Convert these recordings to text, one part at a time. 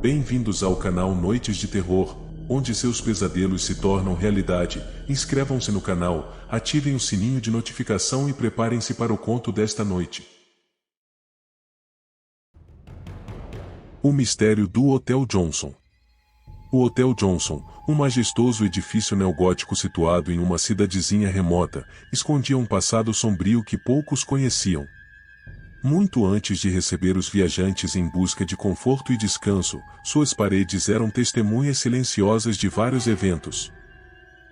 Bem-vindos ao canal Noites de Terror, onde seus pesadelos se tornam realidade. Inscrevam-se no canal, ativem o sininho de notificação e preparem-se para o conto desta noite. O mistério do Hotel Johnson. O Hotel Johnson, um majestoso edifício neogótico situado em uma cidadezinha remota, escondia um passado sombrio que poucos conheciam. Muito antes de receber os viajantes em busca de conforto e descanso, suas paredes eram testemunhas silenciosas de vários eventos.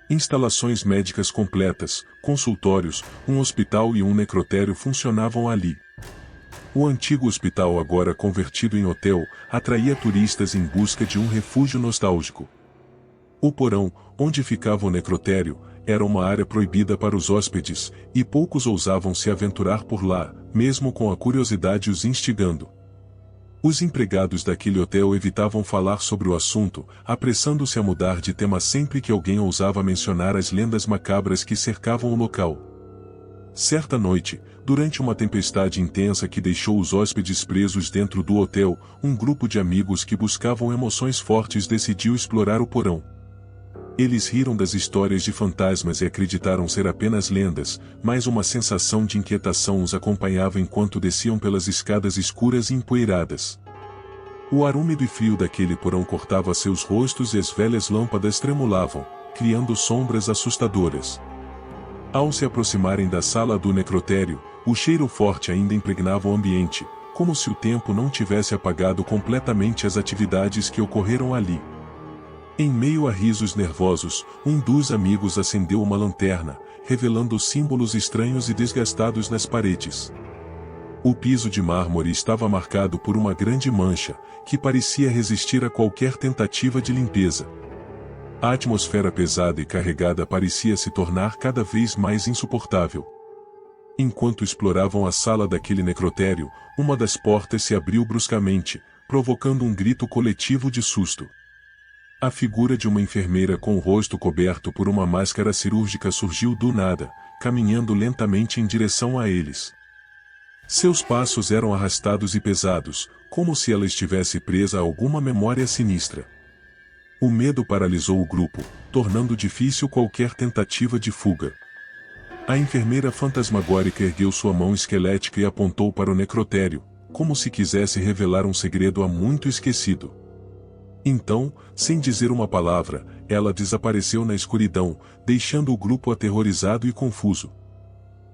Instalações médicas completas, consultórios, um hospital e um necrotério funcionavam ali. O antigo hospital, agora convertido em hotel, atraía turistas em busca de um refúgio nostálgico. O porão, onde ficava o necrotério, era uma área proibida para os hóspedes, e poucos ousavam se aventurar por lá, mesmo com a curiosidade os instigando. Os empregados daquele hotel evitavam falar sobre o assunto, apressando-se a mudar de tema sempre que alguém ousava mencionar as lendas macabras que cercavam o local. Certa noite, durante uma tempestade intensa que deixou os hóspedes presos dentro do hotel, um grupo de amigos que buscavam emoções fortes decidiu explorar o porão. Eles riram das histórias de fantasmas e acreditaram ser apenas lendas, mas uma sensação de inquietação os acompanhava enquanto desciam pelas escadas escuras e empoeiradas. O ar úmido e frio daquele porão cortava seus rostos e as velhas lâmpadas tremulavam, criando sombras assustadoras. Ao se aproximarem da sala do necrotério, o cheiro forte ainda impregnava o ambiente, como se o tempo não tivesse apagado completamente as atividades que ocorreram ali. Em meio a risos nervosos, um dos amigos acendeu uma lanterna, revelando símbolos estranhos e desgastados nas paredes. O piso de mármore estava marcado por uma grande mancha, que parecia resistir a qualquer tentativa de limpeza. A atmosfera pesada e carregada parecia se tornar cada vez mais insuportável. Enquanto exploravam a sala daquele necrotério, uma das portas se abriu bruscamente, provocando um grito coletivo de susto. A figura de uma enfermeira com o rosto coberto por uma máscara cirúrgica surgiu do nada, caminhando lentamente em direção a eles. Seus passos eram arrastados e pesados, como se ela estivesse presa a alguma memória sinistra. O medo paralisou o grupo, tornando difícil qualquer tentativa de fuga. A enfermeira fantasmagórica ergueu sua mão esquelética e apontou para o necrotério, como se quisesse revelar um segredo há muito esquecido. Então, sem dizer uma palavra, ela desapareceu na escuridão, deixando o grupo aterrorizado e confuso.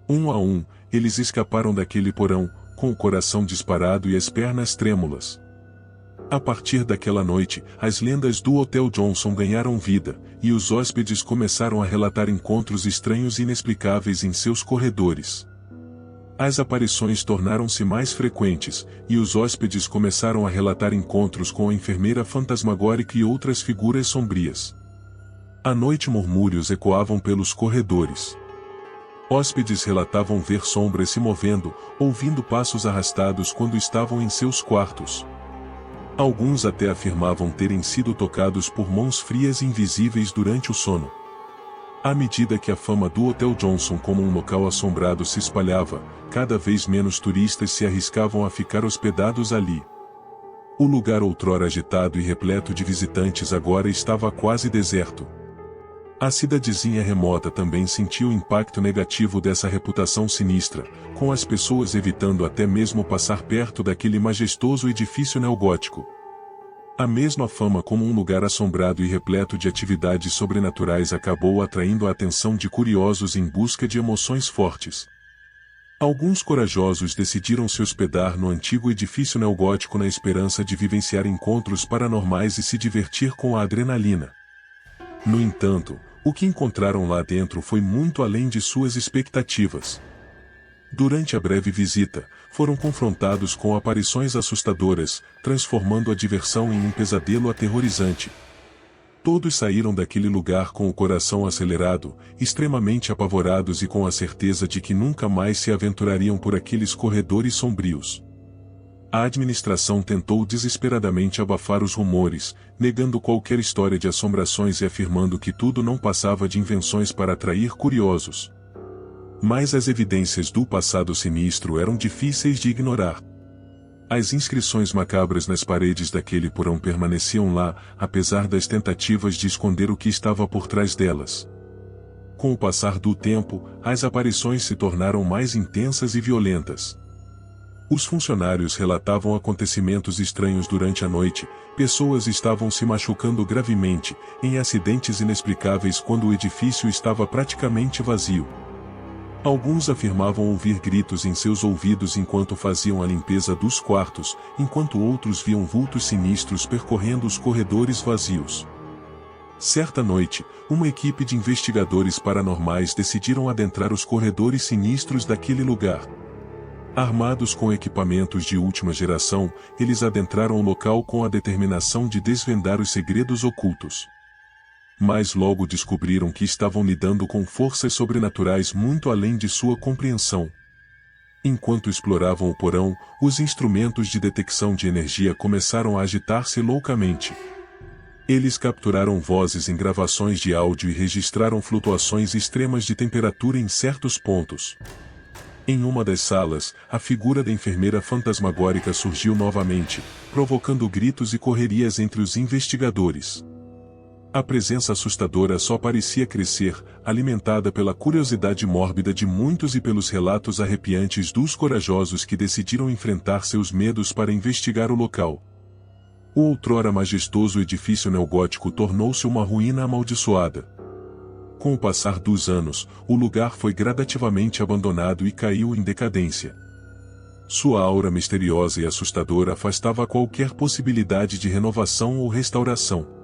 Um a um, eles escaparam daquele porão, com o coração disparado e as pernas trêmulas. A partir daquela noite, as lendas do Hotel Johnson ganharam vida, e os hóspedes começaram a relatar encontros estranhos e inexplicáveis em seus corredores. As aparições tornaram-se mais frequentes, e os hóspedes começaram a relatar encontros com a enfermeira fantasmagórica e outras figuras sombrias. À noite murmúrios ecoavam pelos corredores. Hóspedes relatavam ver sombras se movendo, ouvindo passos arrastados quando estavam em seus quartos. Alguns até afirmavam terem sido tocados por mãos frias e invisíveis durante o sono. À medida que a fama do Hotel Johnson como um local assombrado se espalhava, cada vez menos turistas se arriscavam a ficar hospedados ali. O lugar outrora agitado e repleto de visitantes agora estava quase deserto. A cidadezinha remota também sentiu o impacto negativo dessa reputação sinistra, com as pessoas evitando até mesmo passar perto daquele majestoso edifício neogótico. A mesma fama como um lugar assombrado e repleto de atividades sobrenaturais acabou atraindo a atenção de curiosos em busca de emoções fortes. Alguns corajosos decidiram se hospedar no antigo edifício neogótico na esperança de vivenciar encontros paranormais e se divertir com a adrenalina. No entanto, o que encontraram lá dentro foi muito além de suas expectativas. Durante a breve visita, foram confrontados com aparições assustadoras, transformando a diversão em um pesadelo aterrorizante. Todos saíram daquele lugar com o coração acelerado, extremamente apavorados e com a certeza de que nunca mais se aventurariam por aqueles corredores sombrios. A administração tentou desesperadamente abafar os rumores, negando qualquer história de assombrações e afirmando que tudo não passava de invenções para atrair curiosos. Mas as evidências do passado sinistro eram difíceis de ignorar. As inscrições macabras nas paredes daquele porão permaneciam lá, apesar das tentativas de esconder o que estava por trás delas. Com o passar do tempo, as aparições se tornaram mais intensas e violentas. Os funcionários relatavam acontecimentos estranhos durante a noite, pessoas estavam se machucando gravemente, em acidentes inexplicáveis quando o edifício estava praticamente vazio. Alguns afirmavam ouvir gritos em seus ouvidos enquanto faziam a limpeza dos quartos, enquanto outros viam vultos sinistros percorrendo os corredores vazios. Certa noite, uma equipe de investigadores paranormais decidiram adentrar os corredores sinistros daquele lugar. Armados com equipamentos de última geração, eles adentraram o local com a determinação de desvendar os segredos ocultos. Mas logo descobriram que estavam lidando com forças sobrenaturais muito além de sua compreensão. Enquanto exploravam o porão, os instrumentos de detecção de energia começaram a agitar-se loucamente. Eles capturaram vozes em gravações de áudio e registraram flutuações extremas de temperatura em certos pontos. Em uma das salas, a figura da enfermeira fantasmagórica surgiu novamente, provocando gritos e correrias entre os investigadores. A presença assustadora só parecia crescer, alimentada pela curiosidade mórbida de muitos e pelos relatos arrepiantes dos corajosos que decidiram enfrentar seus medos para investigar o local. O outrora majestoso edifício neogótico tornou-se uma ruína amaldiçoada. Com o passar dos anos, o lugar foi gradativamente abandonado e caiu em decadência. Sua aura misteriosa e assustadora afastava qualquer possibilidade de renovação ou restauração.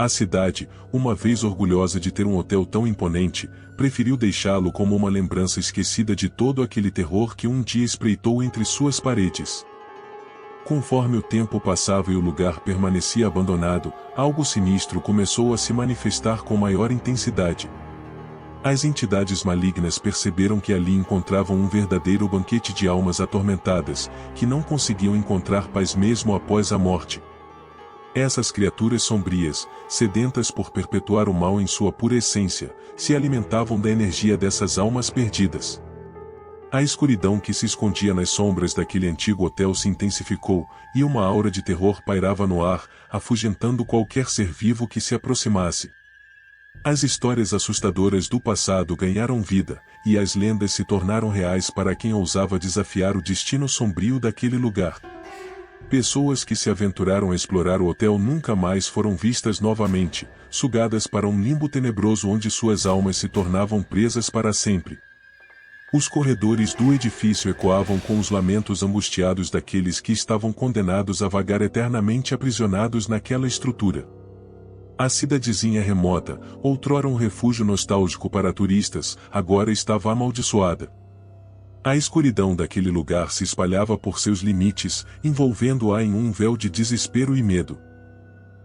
A cidade, uma vez orgulhosa de ter um hotel tão imponente, preferiu deixá-lo como uma lembrança esquecida de todo aquele terror que um dia espreitou entre suas paredes. Conforme o tempo passava e o lugar permanecia abandonado, algo sinistro começou a se manifestar com maior intensidade. As entidades malignas perceberam que ali encontravam um verdadeiro banquete de almas atormentadas, que não conseguiam encontrar paz mesmo após a morte. Essas criaturas sombrias, sedentas por perpetuar o mal em sua pura essência, se alimentavam da energia dessas almas perdidas. A escuridão que se escondia nas sombras daquele antigo hotel se intensificou, e uma aura de terror pairava no ar, afugentando qualquer ser vivo que se aproximasse. As histórias assustadoras do passado ganharam vida, e as lendas se tornaram reais para quem ousava desafiar o destino sombrio daquele lugar. Pessoas que se aventuraram a explorar o hotel nunca mais foram vistas novamente, sugadas para um limbo tenebroso onde suas almas se tornavam presas para sempre. Os corredores do edifício ecoavam com os lamentos angustiados daqueles que estavam condenados a vagar eternamente aprisionados naquela estrutura. A cidadezinha remota, outrora um refúgio nostálgico para turistas, agora estava amaldiçoada. A escuridão daquele lugar se espalhava por seus limites, envolvendo-a em um véu de desespero e medo.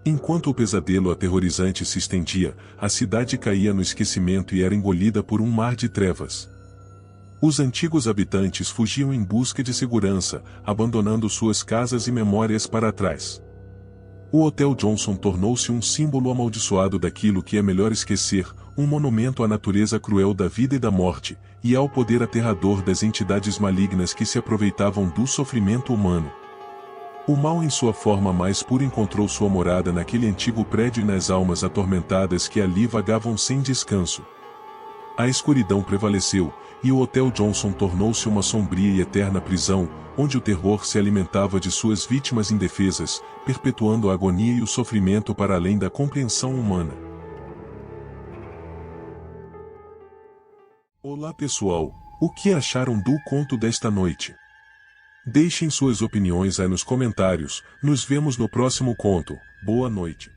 Enquanto o pesadelo aterrorizante se estendia, a cidade caía no esquecimento e era engolida por um mar de trevas. Os antigos habitantes fugiam em busca de segurança, abandonando suas casas e memórias para trás. O Hotel Johnson tornou-se um símbolo amaldiçoado daquilo que é melhor esquecer, um monumento à natureza cruel da vida e da morte, e ao poder aterrador das entidades malignas que se aproveitavam do sofrimento humano. O mal em sua forma mais pura encontrou sua morada naquele antigo prédio e nas almas atormentadas que ali vagavam sem descanso. A escuridão prevaleceu, e o Hotel Johnson tornou-se uma sombria e eterna prisão, onde o terror se alimentava de suas vítimas indefesas, perpetuando a agonia e o sofrimento para além da compreensão humana. Olá pessoal, o que acharam do conto desta noite? Deixem suas opiniões aí nos comentários, nos vemos no próximo conto, boa noite.